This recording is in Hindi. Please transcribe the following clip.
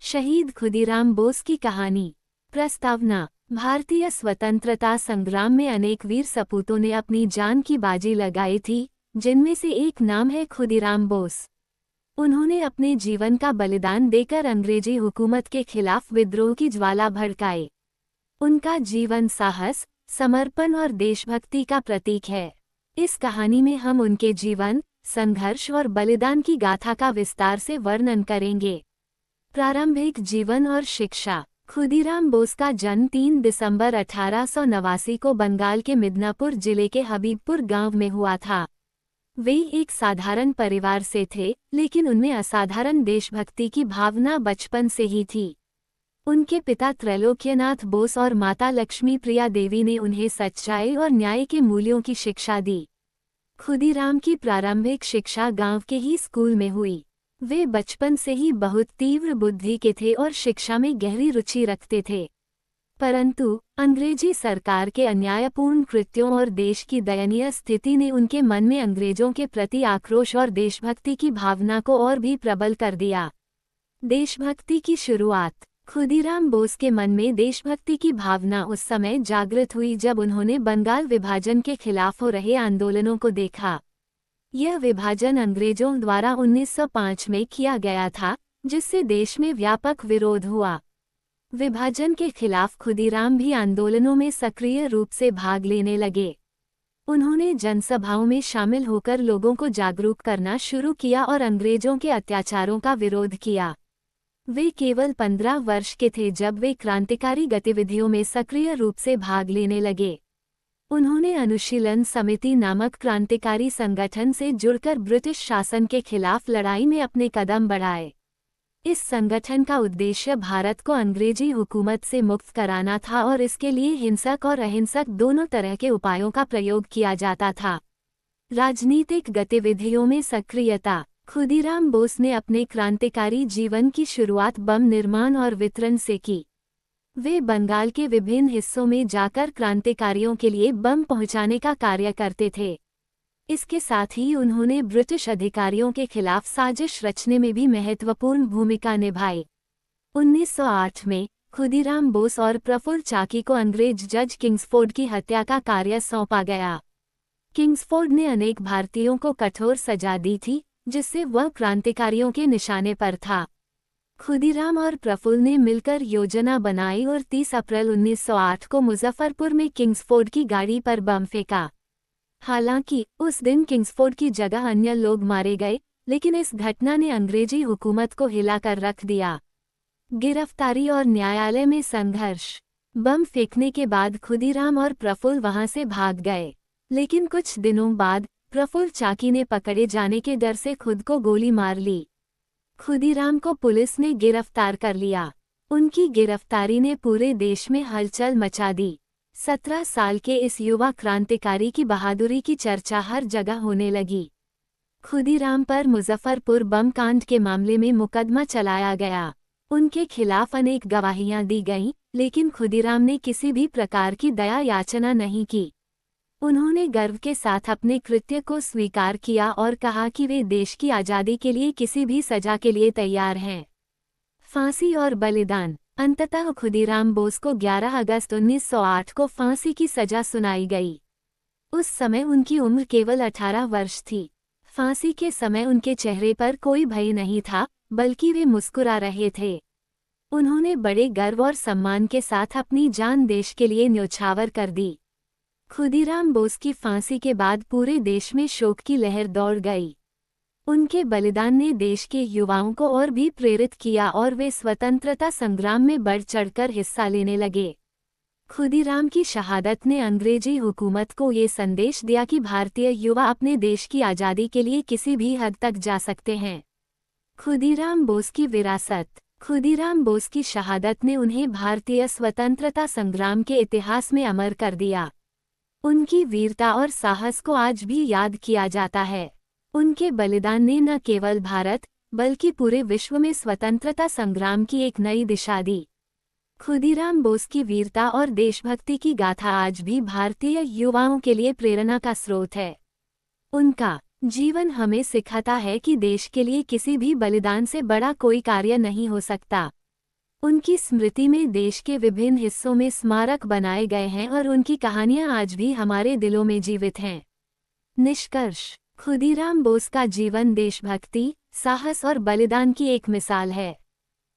शहीद खुदीराम बोस की कहानी। प्रस्तावना। भारतीय स्वतंत्रता संग्राम में अनेक वीर सपूतों ने अपनी जान की बाजी लगाई थी, जिनमें से एक नाम है खुदीराम बोस। उन्होंने अपने जीवन का बलिदान देकर अंग्रेजी हुकूमत के खिलाफ विद्रोह की ज्वाला भड़काई। उनका जीवन साहस, समर्पण और देशभक्ति का प्रतीक है। इस कहानी में हम उनके जीवन, संघर्ष और बलिदान की गाथा का विस्तार से वर्णन करेंगे। प्रारंभिक जीवन और शिक्षा। खुदीराम बोस का जन्म 3 दिसंबर 1889 को बंगाल के मिदनापुर जिले के हबीबपुर गांव में हुआ था। वे एक साधारण परिवार से थे, लेकिन उनमें असाधारण देशभक्ति की भावना बचपन से ही थी। उनके पिता त्रैलोक्यनाथ बोस और माता लक्ष्मी प्रिया देवी ने उन्हें सच्चाई और न्याय के मूल्यों की शिक्षा दी। खुदीराम की प्रारंभिक शिक्षा गांव के ही स्कूल में हुई। वे बचपन से ही बहुत तीव्र बुद्धि के थे और शिक्षा में गहरी रुचि रखते थे। परंतु अंग्रेजी सरकार के अन्यायपूर्ण कृत्यों और देश की दयनीय स्थिति ने उनके मन में अंग्रेजों के प्रति आक्रोश और देशभक्ति की भावना को और भी प्रबल कर दिया। देशभक्ति की शुरुआत। खुदीराम बोस के मन में देशभक्ति की भावना उस समय जागृत हुई जब उन्होंने बंगाल विभाजन के खिलाफ हो रहे आंदोलनों को देखा। यह विभाजन अंग्रेजों द्वारा 1905 में किया गया था, जिससे देश में व्यापक विरोध हुआ। विभाजन के खिलाफ खुदीराम भी आंदोलनों में सक्रिय रूप से भाग लेने लगे। उन्होंने जनसभाओं में शामिल होकर लोगों को जागरूक करना शुरू किया और अंग्रेजों के अत्याचारों का विरोध किया। वे केवल 15 वर्ष के थे जब वे क्रांतिकारी गतिविधियों में सक्रिय रूप से भाग लेने लगे। उन्होंने अनुशीलन समिति नामक क्रांतिकारी संगठन से जुड़कर ब्रिटिश शासन के खिलाफ लड़ाई में अपने कदम बढ़ाए। इस संगठन का उद्देश्य भारत को अंग्रेजी हुकूमत से मुक्त कराना था और इसके लिए हिंसक और अहिंसक दोनों तरह के उपायों का प्रयोग किया जाता था। राजनीतिक गतिविधियों में सक्रियता। खुदीराम बोस ने अपने क्रांतिकारी जीवन की शुरुआत बम निर्माण और वितरण से की। वे बंगाल के विभिन्न हिस्सों में जाकर क्रांतिकारियों के लिए बम पहुंचाने का कार्य करते थे। इसके साथ ही उन्होंने ब्रिटिश अधिकारियों के खिलाफ साजिश रचने में भी महत्वपूर्ण भूमिका निभाई। 1908 में खुदीराम बोस और प्रफुल्ल चाकी को अंग्रेज जज किंग्सफोर्ड की हत्या का कार्य सौंपा गया। किंग्सफोर्ड ने अनेक भारतीयों को कठोर सजा दी थी, जिससे वह क्रांतिकारियों के निशाने पर था। खुदीराम और प्रफुल्ल ने मिलकर योजना बनाई और 30 अप्रैल 1908 को मुजफ्फरपुर में किंग्सफोर्ड की गाड़ी पर बम फेंका। हालांकि उस दिन किंग्सफोर्ड की जगह अन्य लोग मारे गए, लेकिन इस घटना ने अंग्रेजी हुकूमत को हिलाकर रख दिया। गिरफ्तारी और न्यायालय में संघर्ष। बम फेंकने के बाद खुदीराम और प्रफुल्ल वहां से भाग गए, लेकिन कुछ दिनों बाद प्रफुल्ल चाकी ने पकड़े जाने के डर से खुद को गोली मार ली। खुदीराम को पुलिस ने गिरफ्तार कर लिया। उनकी गिरफ्तारी ने पूरे देश में हलचल मचा दी। 17 साल के इस युवा क्रांतिकारी की बहादुरी की चर्चा हर जगह होने लगी। खुदीराम पर मुजफ्फरपुर बम कांड के मामले में मुकदमा चलाया गया। उनके खिलाफ अनेक गवाहियां दी गईं, लेकिन खुदीराम ने किसी भी प्रकार की दया याचना नहीं की। उन्होंने गर्व के साथ अपने कृत्य को स्वीकार किया और कहा कि वे देश की आज़ादी के लिए किसी भी सजा के लिए तैयार हैं। फांसी और बलिदान। अंततः खुदीराम बोस को 11 अगस्त 1908 को फांसी की सजा सुनाई गई। उस समय उनकी उम्र केवल 18 वर्ष थी। फांसी के समय उनके चेहरे पर कोई भय नहीं था, बल्कि वे मुस्कुरा रहे थे। उन्होंने बड़े गर्व और सम्मान के साथ अपनी जान देश के लिए न्यौछावर कर दी। खुदीराम बोस की फांसी के बाद पूरे देश में शोक की लहर दौड़ गई। उनके बलिदान ने देश के युवाओं को और भी प्रेरित किया और वे स्वतंत्रता संग्राम में बढ़ चढ़कर हिस्सा लेने लगे। खुदीराम की शहादत ने अंग्रेजी हुकूमत को ये संदेश दिया कि भारतीय युवा अपने देश की आज़ादी के लिए किसी भी हद तक जा सकते हैं। खुदीराम बोस की विरासत। खुदीराम बोस की शहादत ने उन्हें भारतीय स्वतंत्रता संग्राम के इतिहास में अमर कर दिया। उनकी वीरता और साहस को आज भी याद किया जाता है। उनके बलिदान ने न केवल भारत, बल्कि पूरे विश्व में स्वतंत्रता संग्राम की एक नई दिशा दी। खुदीराम बोस की वीरता और देशभक्ति की गाथा आज भी भारतीय युवाओं के लिए प्रेरणा का स्रोत है। उनका जीवन हमें सिखाता है कि देश के लिए किसी भी बलिदान से बड़ा कोई कार्य नहीं हो सकता। उनकी स्मृति में देश के विभिन्न हिस्सों में स्मारक बनाए गए हैं और उनकी कहानियां आज भी हमारे दिलों में जीवित हैं। निष्कर्ष: खुदीराम बोस का जीवन देशभक्ति, साहस और बलिदान की एक मिसाल है।